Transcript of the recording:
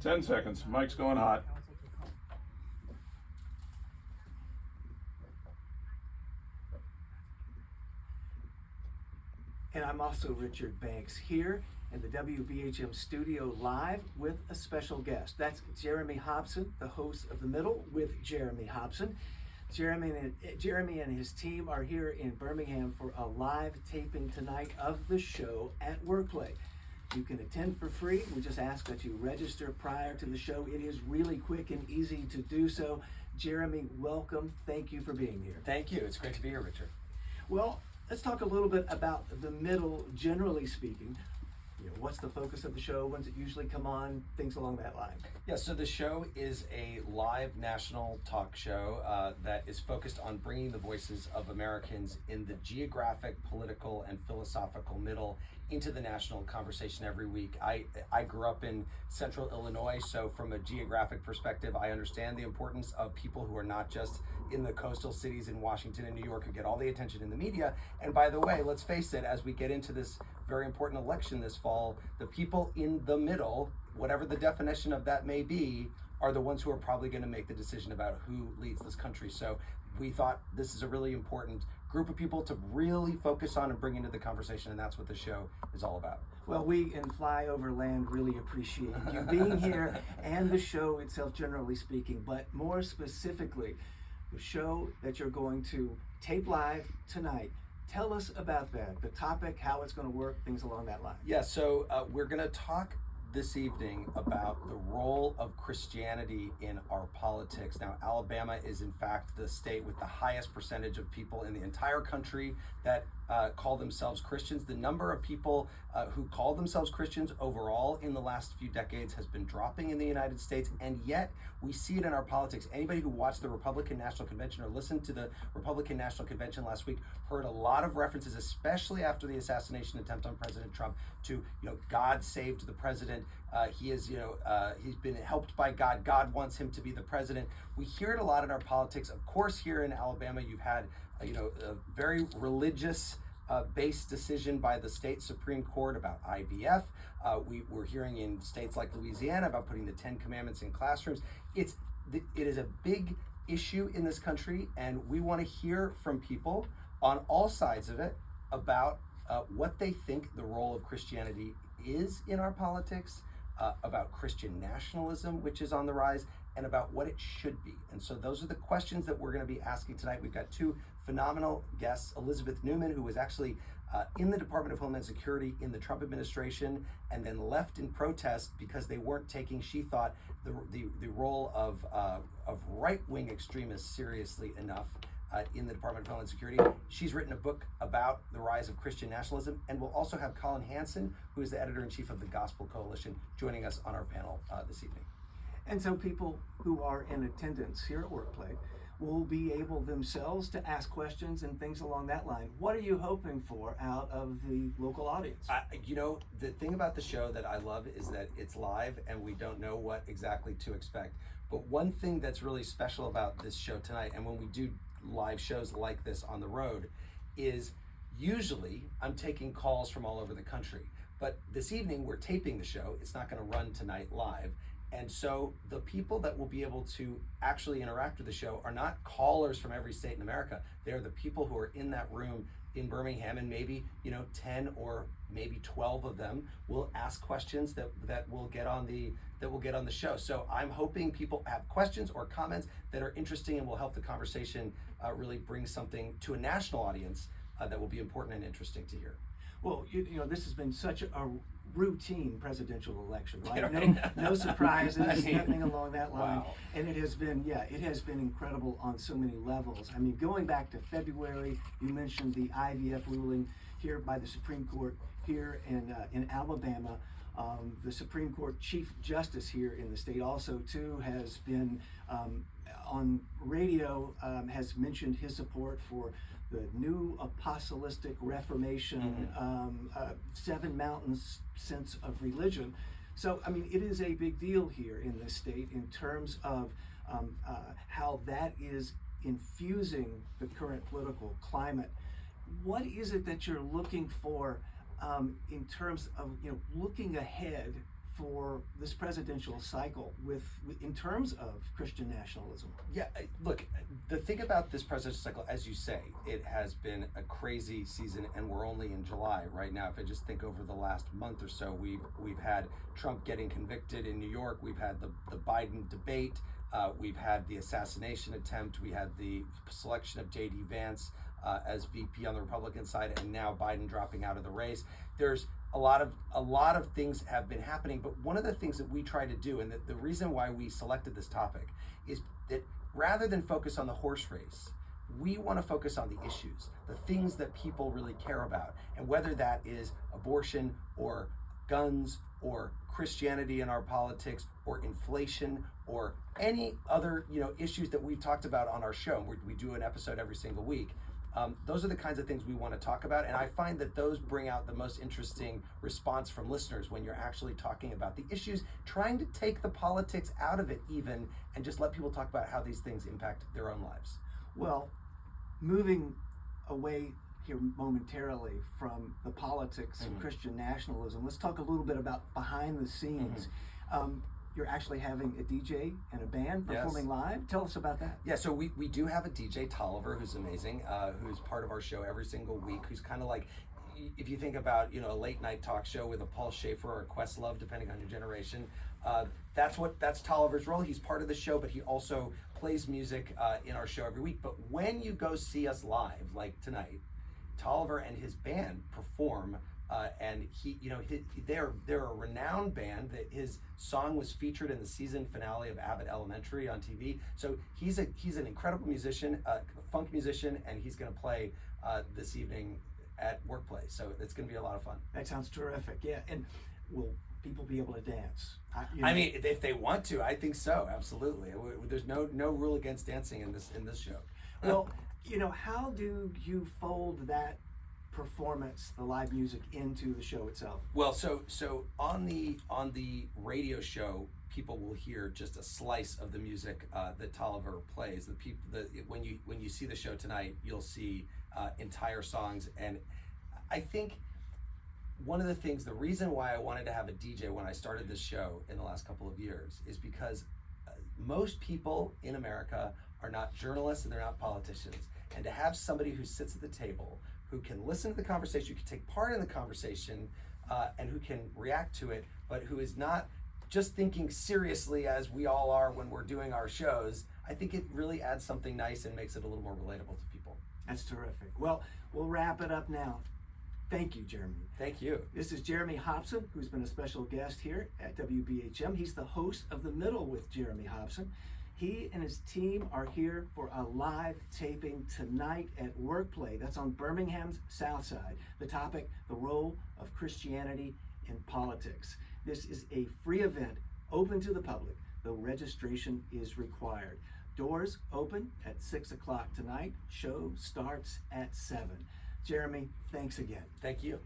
10 seconds. Mike's going hot. And I'm also Richard Banks here in the WBHM studio live with a special guest. That's Jeremy Hobson, the host of The Middle with Jeremy Hobson. Jeremy and his team are here in Birmingham for a live taping tonight of the show at WORKPLAY. You can attend for free. We just ask that you register prior to the show. It is really quick and easy to do so. Jeremy, welcome. Thank you for being here. Thank you. It's great to be here, Richard. Well, let's talk a little bit about The Middle, generally speaking. What's the focus of the show? When's it usually come on? Things along that line. Yeah, so the show is a live national talk show that is focused on bringing the voices of Americans in the geographic, political, and philosophical middle into the national conversation every week. I grew up in central Illinois, so from a geographic perspective, I understand the importance of people who are not just in the coastal cities in Washington and New York who get all the attention in the media. And by the way, let's face it, as we get into this very important election this fall, the people in the middle, whatever the definition of that may be, are the ones who are probably going to make the decision about who leads this country. So we thought this is a really important group of people to really focus on and bring into the conversation, and that's what the show is all about. Well, we in Flyover Land really appreciate you being here and the show itself, generally speaking, but more specifically, the show that you're going to tape live tonight. Tell us about that, the topic, how it's going to work, things along that line. Yeah, so we're going to talk this evening about the role of Christianity in our politics. Now, Alabama is in fact the state with the highest percentage of people in the entire country that call themselves Christians. The number of people who call themselves Christians overall in the last few decades has been dropping in the United States, and yet we see it in our politics. Anybody who watched the Republican National Convention or listened to the Republican National Convention last week heard a lot of references, especially after the assassination attempt on President Trump, to God saved the president. He's been helped by God. God wants him to be the president. We hear it a lot in our politics. Of course, here in Alabama, you've had a very religious based decision by the state Supreme Court about IVF. We're hearing in states like Louisiana about putting the 10 Commandments in classrooms. It is a big issue in this country, and we want to hear from people on all sides of it about what they think the role of Christianity is in our politics, about Christian nationalism, which is on the rise, and about what it should be. And so those are the questions that we're going to be asking tonight. We've got two phenomenal guests, Elizabeth Newman, who was actually in the Department of Homeland Security in the Trump administration and then left in protest because they weren't taking, she thought, the role of right-wing extremists seriously enough in the Department of Homeland Security. She's written a book about the rise of Christian nationalism, and we'll also have Colin Hansen, who is the editor-in-chief of the Gospel Coalition, joining us on our panel this evening. And so people who are in attendance here at WORKPLAY will be able themselves to ask questions and things along that line. What are you hoping for out of the local audience? The thing about the show that I love is that it's live and we don't know what exactly to expect. But one thing that's really special about this show tonight, and when we do live shows like this on the road, is usually I'm taking calls from all over the country. But this evening we're taping the show. It's not going to run tonight live. And so the people that will be able to actually interact with the show are not callers from every state in America. They're the people who are in that room in Birmingham, and maybe 10 or maybe 12 of them will ask questions that will get on the show. So I'm hoping people have questions or comments that are interesting and will help the conversation really bring something to a national audience that will be important and interesting to hear. Well, this has been such a routine presidential election, right? No surprises, nothing along that line. Wow. And it has been incredible on so many levels. I mean, going back to February, you mentioned the IVF ruling here by the Supreme Court here in Alabama. The Supreme Court Chief Justice here in the state also too has been on radio, has mentioned his support for the new apostolic reformation, 7 mountains sense of religion. So, I mean, it is a big deal here in this state in terms of how that is infusing the current political climate. What is it that you're looking for in terms of looking ahead for this presidential cycle in terms of Christian nationalism? Yeah, look, the thing about this presidential cycle, as you say, it has been a crazy season, and we're only in July right now. If I just think over the last month or so, we've had Trump getting convicted in New York, we've had the Biden debate, we've had the assassination attempt, we had the selection of J.D. Vance as VP on the Republican side, and now Biden dropping out of the race. There's a lot of things have been happening, but one of the things that we try to do, and the reason why we selected this topic, is that rather than focus on the horse race, we want to focus on the issues, the things that people really care about, and whether that is abortion or guns or Christianity in our politics or inflation or any other issues that we've talked about on our show. We do an episode every single week. Those are the kinds of things we want to talk about, and I find that those bring out the most interesting response from listeners when you're actually talking about the issues, trying to take the politics out of it even, and just let people talk about how these things impact their own lives. Well, moving away here momentarily from the politics of Christian nationalism, let's talk a little bit about behind the scenes. You're actually having a DJ and a band performing live. Tell us about that. Yeah, so we do have a DJ, Tolliver, who's amazing, who's part of our show every single week, who's kind of like, if you think about a late night talk show with a Paul Schaefer or a Questlove, depending on your generation, that's Tolliver's role. He's part of the show, but he also plays music in our show every week. But when you go see us live, like tonight, Tolliver and his band perform. And they're a renowned band. That his song was featured in the season finale of Abbott Elementary on TV. So he's an incredible musician, a funk musician, and he's going to play this evening at WORKPLAY. So it's going to be a lot of fun. That sounds terrific. Yeah, and will people be able to dance? I mean, if they want to, I think so. Absolutely. There's no rule against dancing in this show. Well, how do you fold that performance, the live music, into the show itself? Well, so on the radio show, people will hear just a slice of the music that Tolliver plays. When you see the show tonight, you'll see entire songs. And I think one of the reason why I wanted to have a DJ when I started this show in the last couple of years is because most people in America are not journalists and they're not politicians. And to have somebody who sits at the table, who can listen to the conversation, who can take part in the conversation, and who can react to it, but who is not just thinking seriously as we all are when we're doing our shows, I think it really adds something nice and makes it a little more relatable to people. That's terrific. Well, we'll wrap it up now. Thank you, Jeremy. Thank you. This is Jeremy Hobson, who's been a special guest here at WBHM. He's the host of The Middle with Jeremy Hobson. He and his team are here for a live taping tonight at WORKPLAY. That's on Birmingham's South Side. The topic, the role of Christianity in politics. This is a free event open to the public, though registration is required. Doors open at 6 o'clock tonight. Show starts at 7. Jeremy, thanks again. Thank you.